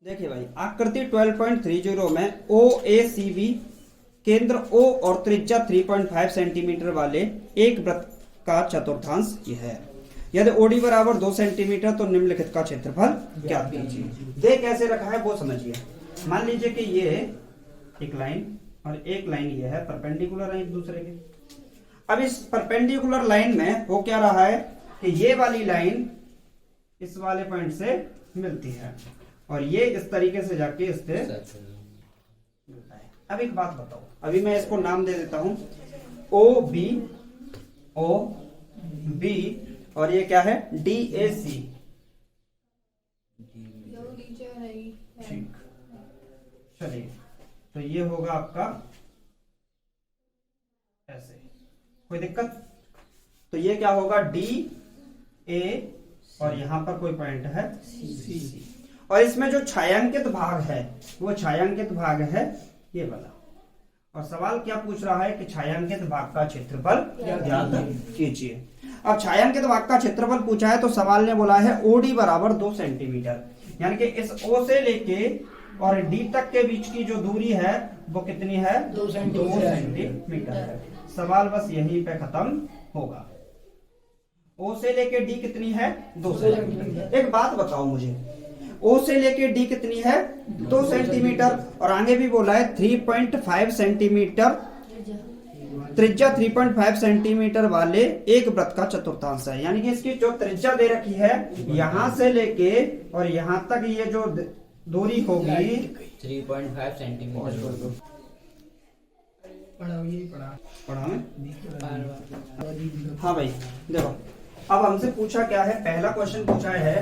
देखिए भाई, आकृति 12.30 में ओ ए सी बी केंद्र O और त्रिज्या 3.5 सेंटीमीटर वाले एक वृत्त का चतुर्थांश यह है। यदि ओडी बराबर 2 सेंटीमीटर तो निम्नलिखित का क्षेत्रफल ज्ञात कीजिए। दे कैसे रखा है वो समझिए। मान लीजिए कि ये एक लाइन और एक लाइन ये है, परपेंडिकुलर है एक दूसरे के। अब इस परपेंडिकुलर लाइन में वो क्या रहा है कि ये वाली लाइन इस वाले पॉइंट से मिलती है और ये इस तरीके से जाके इससे मिलता है। अब एक बात बताओ, अभी मैं इसको नाम दे देता हूं ओ बी और ये क्या है डी ए सी। ठीक, चलिए तो ये होगा आपका ऐसे, कोई दिक्कत? तो ये क्या होगा डी ए और यहां पर कोई पॉइंट है सी। और इसमें जो छायांकित भाग है वो छायांकित भाग है ये वाला। और सवाल क्या पूछ रहा है कि छायांकित भाग का क्षेत्रफल ज्ञात कीजिए। अब छायांकित भाग का क्षेत्रफल पूछा है तो सवाल ने बोला है ओडी बराबर 2 सेंटीमीटर, यानी कि इस ओ से लेके और डी तक के बीच की जो दूरी है वो कितनी है 2 सेंटीमीटर है। सवाल बस यहीं पे खत्म होगा। ओ से लेके डी कितनी है 2 सेंटीमीटर। एक बात बताओ मुझे, ओ से लेके डी कितनी है 2 सेंटीमीटर और आगे भी बोला है 3.5 सेंटीमीटर त्रिज्या 3.5 सेंटीमीटर वाले एक वृत्त का चतुर्थांश है। यानी कि इसकी जो त्रिज्या दे रखी है यहां से लेके और यहां तक ये जो दूरी होगी 3.5 सेंटीमीटर। पढ़ा में? हाँ भाई देखो, अब हमसे पूछा क्या है, पहला क्वेश्चन पूछा है,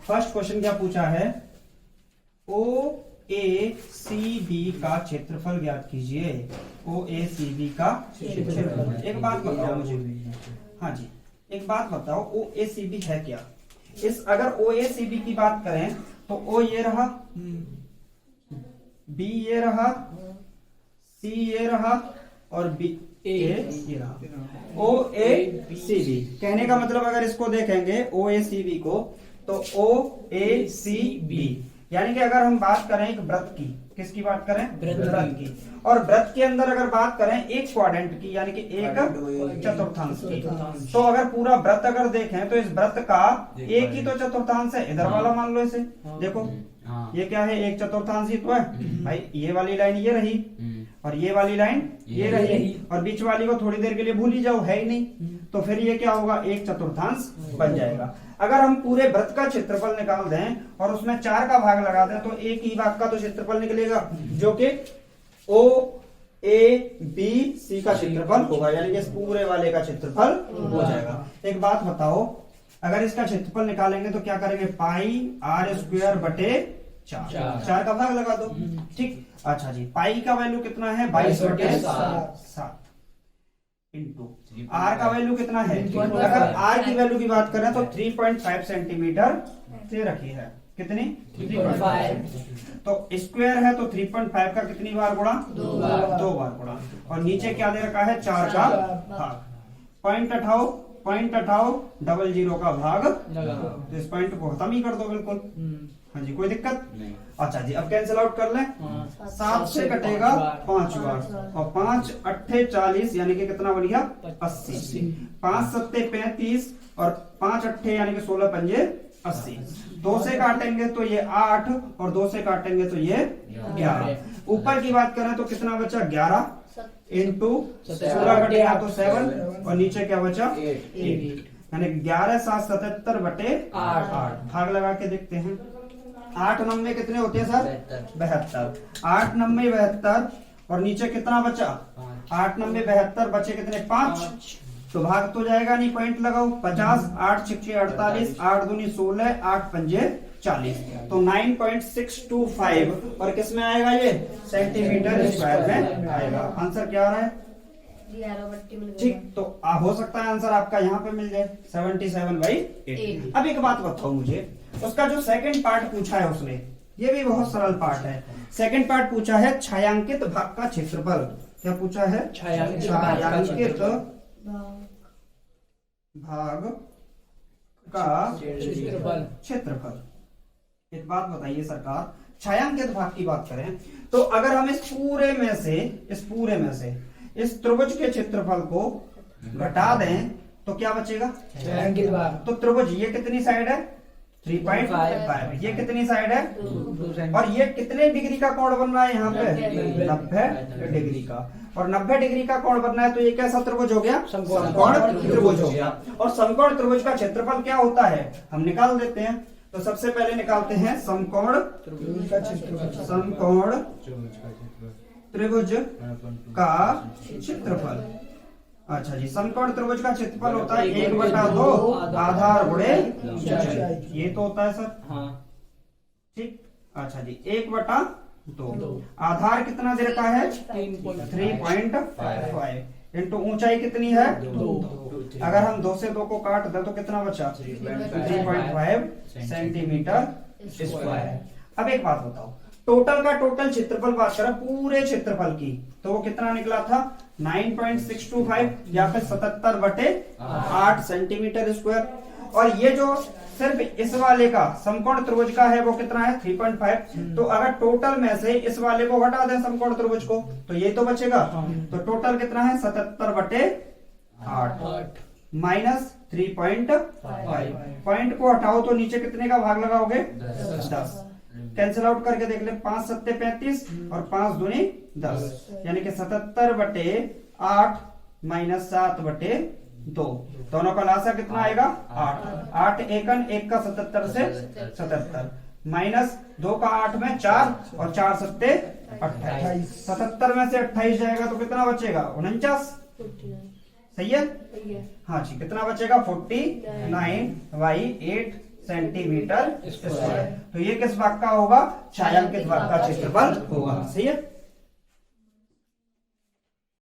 फर्स्ट क्वेश्चन क्या पूछा है, ओ ए सी बी का क्षेत्रफल ज्ञात कीजिए। ओ ए सी बी का क्षेत्रफल। एक बात बताओ मुझे, हाँ जी एक बात बताओ, ओ ए सी बी है क्या? इस अगर ओ ए सी बी की बात करें तो ओ ये रहा, बी ये रहा, सी ये रहा और बी ये रहा। ओ ए सी बी कहने का मतलब अगर इसको देखेंगे ओ ए सी बी को तो ओ ए सी बी, यानी कि अगर हम बात करें एक वृत्त की, किसकी बात करें वृत्त की, और वृत्त के अंदर अगर बात करें एक क्वाड्रेंट की यानी कि एक चतुर्थांश की, तो अगर पूरा वृत्त अगर देखें तो इस वृत्त का एक ही तो चतुर्थांश है। इधर वाला मान लो इसे, देखो ये क्या है एक चतुर्थांश ही तो है भाई। ये वाली लाइन ये रही और ये वाली लाइन ये रही और बीच वाली को थोड़ी देर के लिए भूल ही जाओ, है ही नहीं, तो फिर ये क्या होगा एक चतुर्थांश बन जाएगा। अगर हम पूरे वृत्त का क्षेत्रफल निकाल दें और उसमें 4 का भाग लगा दें तो एक ही भाग का तो क्षेत्रफल निकलेगा जो कि ओ ए बी सी का क्षेत्रफल होगा, यानी कि इस पूरे वाले का क्षेत्रफल हो जाएगा। एक बात बताओ, अगर इसका क्षेत्रफल निकालेंगे तो क्या करेंगे, पाई आर स्क्वायर बटे 4 का भाग लगा दो। ठीक, अच्छा जी, पाई का वैल्यू कितना है 22/7 इंटू आर का वैल्यू कितना है, अगर आर की वैल्यू की बात करें तो 3.5 सेंटीमीटर से रखी है, कितनी 3.5, तो स्क्वायर है तो 3.5 का कितनी बार गुणा 2 बार गुणा, और नीचे क्या दे रखा है 4 का भाग। पॉइंट हटाओ, 00 का भाग, तो इस पॉइंट को खत्म ही कर दो बिल्कुल। हाँ जी, कोई दिक्कत नहीं। अच्छा जी, अब कैंसिल आउट कर लें, 7 से कटेगा 5 बार और 5 अट्ठे 40 यानी कि कितना बन गया 80, 5 सत्ते 35 और 5 अट्ठे यानी कि 16 पंजे 80। 2 से काटेंगे तो ये 8 और 2 से काटेंगे तो ये 11। ऊपर की बात करें तो कितना बचा 11 इंटू 16 कटेगा तो 7 और नीचे क्या बचा 8, यानी 11 7 77 बटे 8। भाग लगा के देखते हैं, 8 9 कितने होते हैं सर 72, 8 9 72 और नीचे कितना बचा 8 9 72 बचे कितने 5, तो भाग तो जाएगा नहीं, पॉइंट लगाओ 50, 8 6 48, 8 दूनी 16, 8 पंजे 40, तो 9.625 और किस में आएगा ये सेंटीमीटर स्क्वायर में आएगा। आंसर क्या आ रहा है ठीक, तो हो सकता है आंसर आपका यहाँ पे मिल जाए 77/8। अब एक बात बताओ मुझे, उसका जो सेकंड पार्ट पूछा है उसने, ये भी बहुत सरल पार्ट है। सेकंड पार्ट पूछा है छायांकित भाग का क्षेत्रफल। क्या पूछा है, छायांकित भाग का क्षेत्रफल। एक बात बताइए सरकार, छायांकित भाग की बात करें तो अगर हम इस पूरे में से इस त्रिभुज के क्षेत्रफल को घटा दें तो क्या बचेगा? छायांकित भाग। तो त्रिभुज ये कितनी साइड है? 3.5। ये कितनी साइड है? 2 और ये कितने डिग्री का कोण बन रहा है यहाँ पे? 90 डिग्री का। और 90 डिग्री का कोण बनना है तो ये कैसा त्रिभुज हो गया? समकोण त्रिभुज हो गया। और समकोण त्रिभुज का क्षेत्रफल क्या होता है हम निकाल देते हैं। तो सबसे पहले निकालते हैं समकोण त्रिभुज का क्षेत्रफल। अच्छा जी, समकोण त्रिभुज का क्षेत्रफल होता है 1/2 आधार गुणे ऊंचाई। ये तो होता है सर। हाँ। ठीक। अच्छा जी, 1/2 आधार कितना दे रखा है? 3.5 इंटू ऊंचाई कितनी है? 2। अगर हम 2 से 2 को काट दें तो कितना बचा? 3.5 सेंटीमीटर स्क्वायर। अब एक बात बताओ, टोटल का टोटल क्षेत्रफल बात करें पूरे क्षेत्रफल की तो वो कितना निकला था? 9.625 या फिर 77/8 सेंटीमीटर स्क्वायर। और ये जो सिर्फ इस वाले का समकोण त्रिभुज का है वो कितना है? 3.5। तो अगर टोटल में से इस वाले को घटा दें समकोण त्रिभुज को तो ये तो बचेगा। तो टोटल कितना है? 77/8 माइनस 3.5। पॉइंट को हटाओ तो नीचे कितने का भाग लगाओगे? 10। कैंसिल आउट करके देख ले, 5 7 35 और 5 दूनी 10 यानी कि 77/8 माइनस 7/2। दोनों का लासा कितना आएगा? 8 एकन 1 का 77 से 77 माइनस 2 का 8 में 4 और 4 सत्ते 28। 77 में से 28 जाएगा तो कितना बचेगा? 49। सही है? हाँ जी, कितना बचेगा? 49/8 सेंटीमीटर स्क्वायर। तो ये किस भाग का होगा? छायांकित भाग का क्षेत्रफल होगा। सही है।